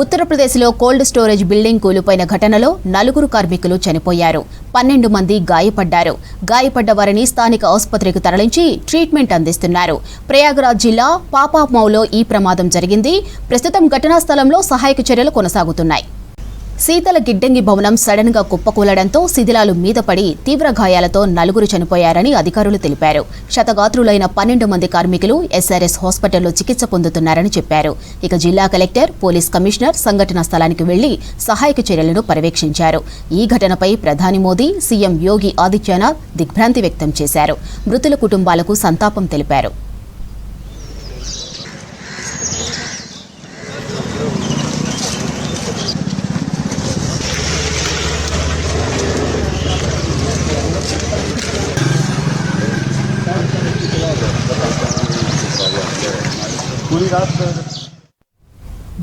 ఉత్తరప్రదేశ్లో cold storage building కూలిపోయిన ఘటనలో 4 కార్మికులు చనిపోయారు. 12 మంది గాయపడ్డారు. గాయపడ్డ వారిని స్థానిక ఆసుపత్రికి తరలించి ట్రీట్మెంట్ అందిస్తున్నారు. ప్రయాగ్రాజ్ జిల్లా పాపామౌలో ఈ ప్రమాదం జరిగింది. ప్రస్తుతం ఘటనా స్థలంలో సహాయక చర్యలు కొనసాగుతున్నాయి. శీతల గిడ్డంగి భవనం సడన్ గా కుప్పకూలడంతో శిథిలాలు మీద పడి తీవ్ర గాయాలతో 4 చనిపోయారని అధికారులు తెలిపారు. క్షతగాత్రులైన 12 మంది కార్మికులు ఎస్ఆర్ఎస్ హాస్పిటల్లో చికిత్స పొందుతున్నారని చెప్పారు. ఇక జిల్లా కలెక్టర్, పోలీస్ కమిషనర్ సంఘటనా స్థలానికి వెళ్లి సహాయక చర్యలను పర్యవేక్షించారు. ఈ ఘటనపై ప్రధాని మోదీ, సీఎం యోగి ఆదిత్యనాథ్ దిగ్భ్రాంతి వ్యక్తం చేశారు. మృతుల కుటుంబాలకు సంతాపం తెలిపారు.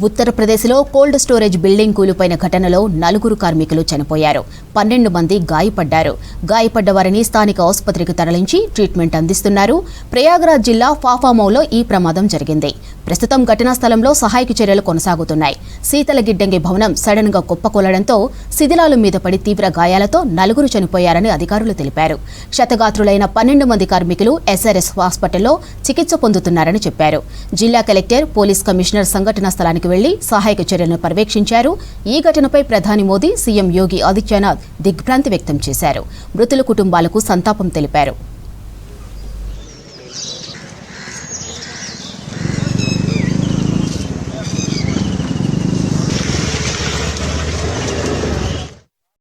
ఉత్తరప్రదేశ్లో కోల్డ్ స్టోరేజ్ బిల్డింగ్ కూలిపోయిన ఘటనలో 4 కార్మికులు చనిపోయారు. 12 మంది గాయపడ్డారు. గాయపడ్డ వారిని స్థానిక ఆసుపత్రికి తరలించి ట్రీట్మెంట్ అందిస్తున్నారు. ప్రయాగ్రాజ్ జిల్లా పాపామౌలో ఈ ప్రమాదం జరిగింది. ప్రస్తుతం ఘటనా స్థలంలో సహాయక చర్యలు కొనసాగుతున్నాయి. శీతల గిడ్డంగి భవనం సడన్ గా కుప్పకూలడంతో శిథిలాలు మీద పడి తీవ్ర గాయాలతో 4 చనిపోయారని అధికారులు తెలిపారు. క్షతగాత్రులైన 12 మంది కార్మికులు ఎస్ఆర్ఎస్ హాస్పిటల్లో చికిత్స పొందుతున్నారని చెప్పారు. జిల్లా కలెక్టర్, పోలీస్ కమిషనర్ సంఘటనా స్థలానికి వెళ్లి సహాయక చర్యలను పర్యవేక్షించారు. ఈ ఘటనపై ప్రధాని మోదీ, సీఎం యోగి ఆదిత్యనాథ్ దిగ్భ్రాంతి వ్యక్తం చేశారు. మృతుల కుటుంబాలకు సంతాపం తెలిపారు.